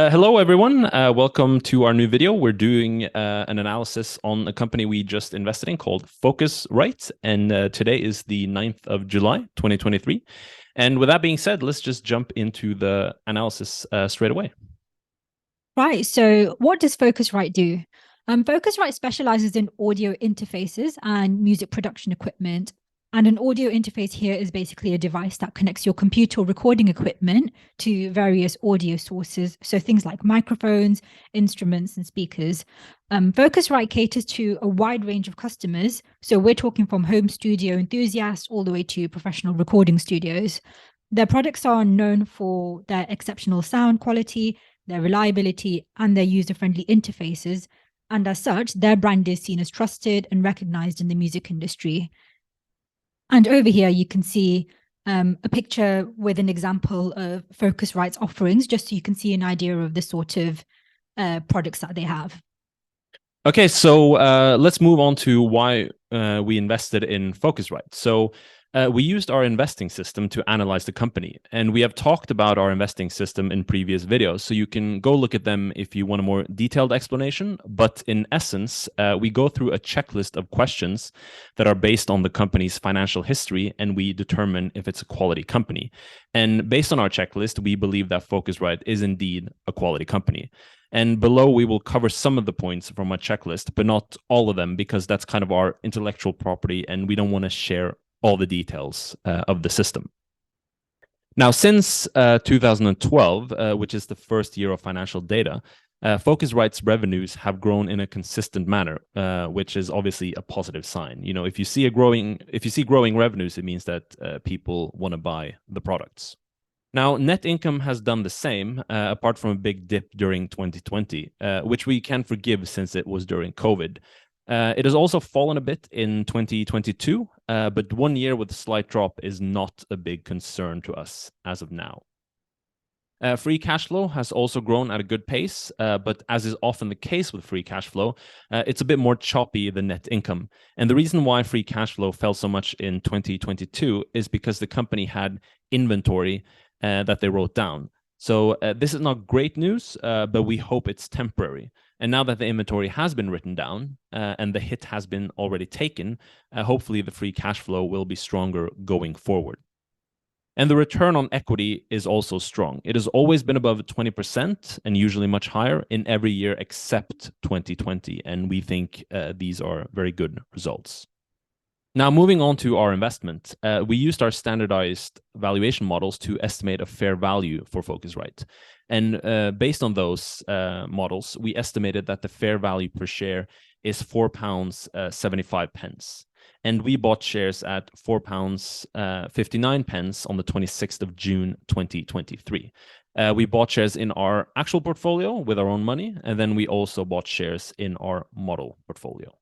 Hello, everyone. Welcome to our new video. We're doing an analysis on a company we just invested in called Focusrite. And today is the 9th of July, 2023. And with that being said, let's just jump into the analysis straight away. Right. So what does Focusrite do? Focusrite specializes in audio interfaces and music production equipment. And an audio interface here is basically a device that connects your computer or recording equipment to various audio sources. So things like microphones, instruments, and speakers. Focusrite caters to a wide range of customers. So we're talking from home studio enthusiasts all the way to professional recording studios. Their products are known for their exceptional sound quality, their reliability, and their user-friendly interfaces. And as such, their brand is seen as trusted and recognized in the music industry. And over here, you can see a picture with an example of Focusrite's offerings, just so you can see an idea of the sort of products that they have. Okay, so let's move on to why we invested in Focusrite. So we used our investing system to analyze the company, and we have talked about our investing system in previous videos, so you can go look at them if you want a more detailed explanation. But in essence, we go through a checklist of questions that are based on the company's financial history, and we determine if it's a quality company. And based on our checklist, we believe that Focusrite is indeed a quality company. And below, we will cover some of the points from our checklist, but not all of them, because that's kind of our intellectual property, and we don't want to share all the details of the system. Now, since 2012, which is the first year of financial data, Focusrite's revenues have grown in a consistent manner, which is obviously a positive sign. You know, if you see growing revenues, it means that people want to buy the products. Now, net income has done the same, apart from a big dip during 2020, which we can forgive since it was during COVID. It has also fallen a bit in 2022, but 1 year with a slight drop is not a big concern to us as of now. Free cash flow has also grown at a good pace, but as is often the case with free cash flow, it's a bit more choppy than net income. And the reason why free cash flow fell so much in 2022 is because the company had inventory that they wrote down. So this is not great news, but we hope it's temporary. And now that the inventory has been written down and the hit has been already taken, hopefully the free cash flow will be stronger going forward. And the return on equity is also strong. It has always been above 20% and usually much higher in every year except 2020. And we think these are very good results. Now, moving on to our investment, we used our standardized valuation models to estimate a fair value for Focusrite. And based on those models, we estimated that the fair value per share is £4.75. And we bought shares at £4.59 on the 26th of June, 2023. We bought shares in our actual portfolio with our own money, and then we also bought shares in our model portfolio.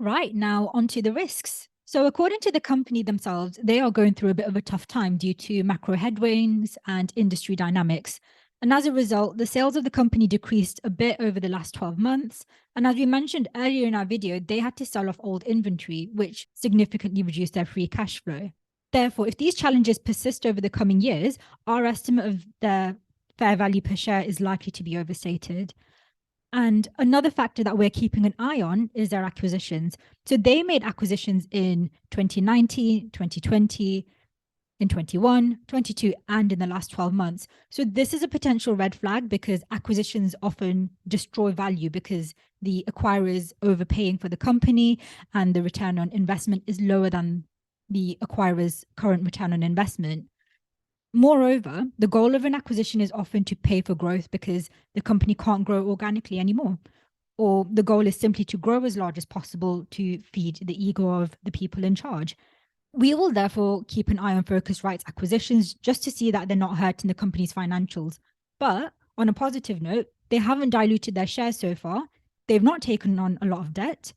Right, now onto the risks. So according to the company themselves, they are going through a bit of a tough time due to macro headwinds and industry dynamics. And as a result, the sales of the company decreased a bit over the last 12 months. And as we mentioned earlier in our video, they had to sell off old inventory, which significantly reduced their free cash flow. Therefore, if these challenges persist over the coming years, our estimate of their fair value per share is likely to be overstated. And another factor that we're keeping an eye on is their acquisitions. So they made acquisitions in 2019, 2020, in 21, 22, and in the last 12 months. So this is a potential red flag because acquisitions often destroy value because the acquirer is overpaying for the company and the return on investment is lower than the acquirer's current return on investment. Moreover, the goal of an acquisition is often to pay for growth because the company can't grow organically anymore. Or the goal is simply to grow as large as possible to feed the ego of the people in charge. We will therefore keep an eye on Focusrite's acquisitions just to see that they're not hurting the company's financials. But on a positive note, they haven't diluted their shares so far. They've not taken on a lot of debt,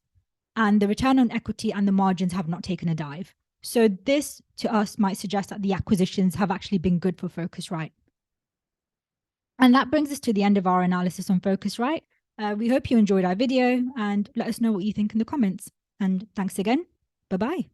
and the return on equity and the margins have not taken a dive. So this, to us, might suggest that the acquisitions have actually been good for Focusrite. And that brings us to the end of our analysis on Focusrite. We hope you enjoyed our video and let us know what you think in the comments. And thanks again. Bye-bye.